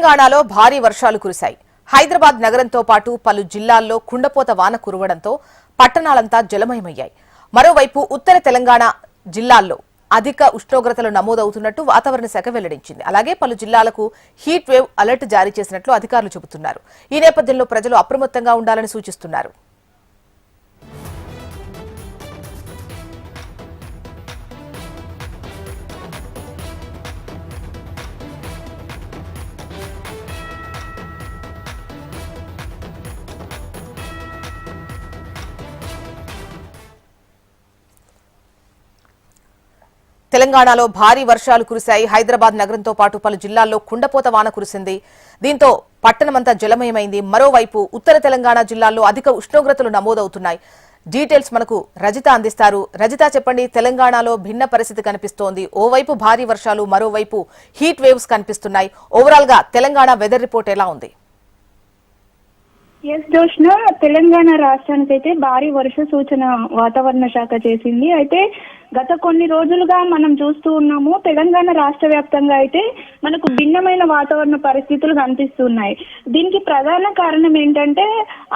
తెలంగాణలో భారీ వర్షాలు కురిశాయి. హైదరాబాద్ నగరంతో పాటు పలు జిల్లాల్లో కుండపోత వాన కురవడంతో పట్టణాలంతా జలమయమయ్యాయి. మరోవైపు ఉత్తర తెలంగాణ జిల్లాల్లో అధిక ఉష్ణోగ్రతలు నమోదవుతున్నట్టు వాతావరణ శాఖ వెల్లడించింది. అలాగే పలు జిల్లాలకు హీట్ వేవ్ అలర్ట్ జారీ చేసినట్లు అధికారులు చెబుతున్నారు. ఈ నేపథ్యంలో ప్రజలు అప్రమత్తంగా ఉండాలని సూచిస్తున్నారు. తెలంగాణలో భారీ వర్షాలు కురిశాయి. హైదరాబాద్ నగరంతో పాటు పలు జిల్లాల్లో కుండపోత వాన కురిసింది. దీంతో పట్టణమంతా జలమయమైంది. మరోవైపు ఉత్తర తెలంగాణ జిల్లాల్లో అధిక ఉష్ణోగ్రతలు నమోదవుతున్నాయి. డీటెయిల్స్ మనకు రజిత అందిస్తారు. రజిత, చెప్పండి, తెలంగాణలో భిన్న పరిస్థితి కనిపిస్తోంది. ఓవైపు భారీ వర్షాలు, మరోవైపు హీట్ వేవ్స్ కనిపిస్తున్నాయి. ఓవరాల్ గా తెలంగాణ వెదర్ రిపోర్ట్ ఎలా ఉంది? ఎస్ జోష్న, తెలంగాణ రాష్ట్రానికి అయితే భారీ వర్ష సూచన వాతావరణ శాఖ చేసింది. అయితే గత కొన్ని రోజులుగా మనం చూస్తూ ఉన్నాము, తెలంగాణ రాష్ట్ర వ్యాప్తంగా అయితే మనకు భిన్నమైన వాతావరణ పరిస్థితులు కనిపిస్తున్నాయి. దీనికి ప్రధాన కారణం ఏంటంటే,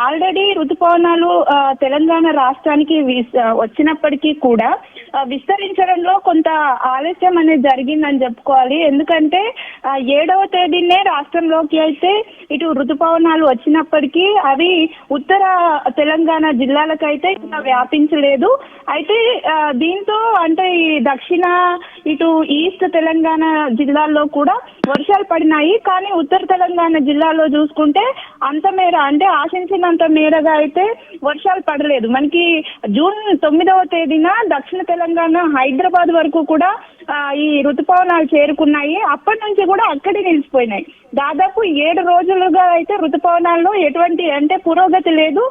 ఆల్రెడీ ఋతుపవనాలు తెలంగాణ రాష్ట్రానికి వచ్చినప్పటికీ కూడా విస్తరించడంలో కొంత ఆలస్యం అనేది జరిగిందని చెప్పుకోవాలి. ఎందుకంటే 7వ తేదీనే రాష్ట్రంలోకి అయితే ఇటు ఋతుపవనాలు వచ్చినప్పటికీ అవి ఉత్తర తెలంగాణ జిల్లాలకైతే ఇంకా వ్యాపించలేదు. అయితే దీంతో అంటే ఈ దక్షిణ ఇటు ఈస్ట్ తెలంగాణ జిల్లాల్లో కూడా వర్షాలు పడినాయి. కానీ ఉత్తర తెలంగాణ జిల్లాలో చూసుకుంటే అంత మేర అంటే ఆశించినంత మేరగా అయితే వర్షాలు పడలేదు. మనకి జూన్ 9వ తేదీన దక్షిణ తెలంగాణ హైదరాబాద్ వరకు కూడా ఈ ఋతుపవనాలు చేరుకున్నాయి. అప్పటి నుంచి కూడా అక్కడే నిలిచిపోయినాయి. దాదాపు 7 రోజులుగా అయితే ఋతుపవనాల్లో ఎటువంటి అంటే పురోగతి లేదు,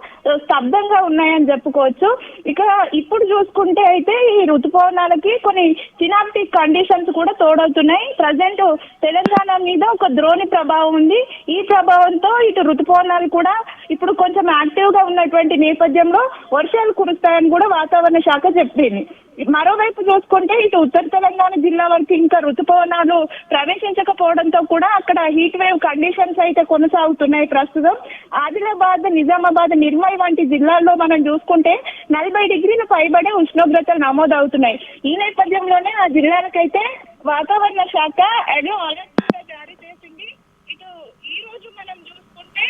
స్తబ్దంగా ఉన్నాయని చెప్పుకోవచ్చు. ఇక ఇప్పుడు చూసుకుంటే అయితే ఈ ఋతుపవనాలకి కొన్ని సినాప్టిక్ కండిషన్స్ కూడా తోడవుతున్నాయి. ప్రజెంట్ తెలంగాణ మీద ఒక ద్రోణి ప్రభావం ఉంది. ఈ ప్రభావంతో ఇటు ఋతుపవనాలు కూడా ఇప్పుడు కొంచెం యాక్టివ్ గా ఉన్నటువంటి నేపథ్యంలో వర్షాలు కురుస్తాయని కూడా వాతావరణ శాఖ చెప్పింది. మరోవైపు చూసుకుంటే ఇటు ఉత్తర తెలంగాణ జిల్లా వరకు ఇంకా ఋతుపవనాలు ప్రవేశించకపోవడంతో కూడా అక్కడ హీట్ వేవ్ కండిషన్స్ అయితే కొనసాగుతున్నాయి. ప్రస్తుతం ఆదిలాబాద్, నిజామాబాద్, నిర్మల్ వంటి జిల్లాల్లో మనం చూసుకుంటే 40 డిగ్రీల పైబడే ఉష్ణోగ్రతలు నమోదవుతున్నాయి. ఈ నేపథ్యంలోనే ఆ జిల్లాలకైతే వాతావరణ శాఖ ఎల్లో అలర్ట్ జారీ చేసింది. ఇటు ఈ రోజు మనం చూసుకుంటే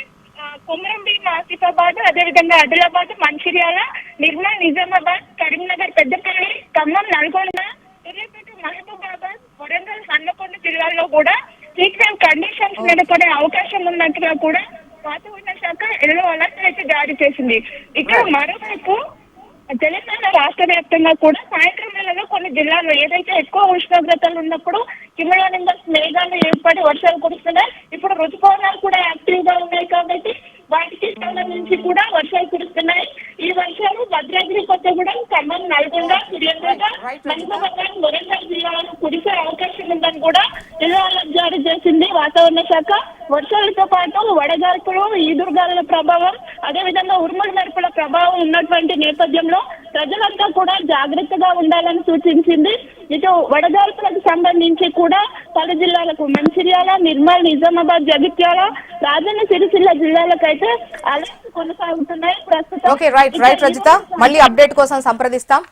కొమరంభీం, ఆసిఫాబాద్, అదేవిధంగా ఆదిలాబాద్, మంచిర్యాల, నిర్మల్, నిజామాబాద్, కరీంనగర్, పెద్దపల్లి, ఖమ్మం, నల్గొండ, సూర్యాపేట, మహబూబాబాద్, వరంగల్, హన్మకొండ జిల్లాల్లో కూడా హీట్ వేవ్ కండిషన్స్ నెలకొనే అవకాశం ఉన్నట్టుగా కూడా వాతావరణ శాఖ ఎల్లో అలర్ట్ అయితే జారీ చేసింది. ఇక మరోవైపు తెలంగాణ రాష్ట్ర వ్యాప్తంగా కూడా సాయంత్రం వేళలో కొన్ని జిల్లాల్లో ఏదైతే ఎక్కువ ఉష్ణోగ్రతలు ఉన్నప్పుడు కిమ్యూనింబస్ మేఘాలు ఏర్పడి వర్షాలు కురుస్తున్నాయి. ఇప్పుడు ఋతుపవనాలు కూడా యాక్టివ్ గా ఉన్నాయి కాబట్టి వాటికి సంబంధించి కూడా వర్షాలు కురుస్తున్నాయి. ఈ వర్షాలు భద్రాద్రి, కొత్తగూడెం, ఖమ్మం, నల్గొండ, సూర్యాపేట, మహబూబాబాద్, వరంగల్ జిల్లాలకు కురిసే అవకాశం ఉందని కూడా ఎల్లో అలర్ట్ జారీ చేసింది వాతావరణ శాఖ. వర్షాలతో పాటు వడగాల్పులు, ఈదురుగాలుల ప్రభావం, అదేవిధంగా ఉరుముల మెరుపుల ప్రభావం ఉన్నటువంటి నేపథ్యంలో ప్రజలంతా కూడా జాగ్రత్తగా ఉండాలని సూచించింది. ఇటు వడగాల్పులకు సంబంధించి కూడా పలు జిల్లాలకు మంచిర్యాల, నిర్మల్, నిజామాబాద్, జగిత్యాల, రాజన్న సిరిసిల్ల జిల్లాలకైతే అలర్ట్ కొనసాగుతున్నాయి. ప్రస్తుతం రైట్ రజిత, మళ్ళీ అప్డేట్ కోసం సంప్రదిస్తాం.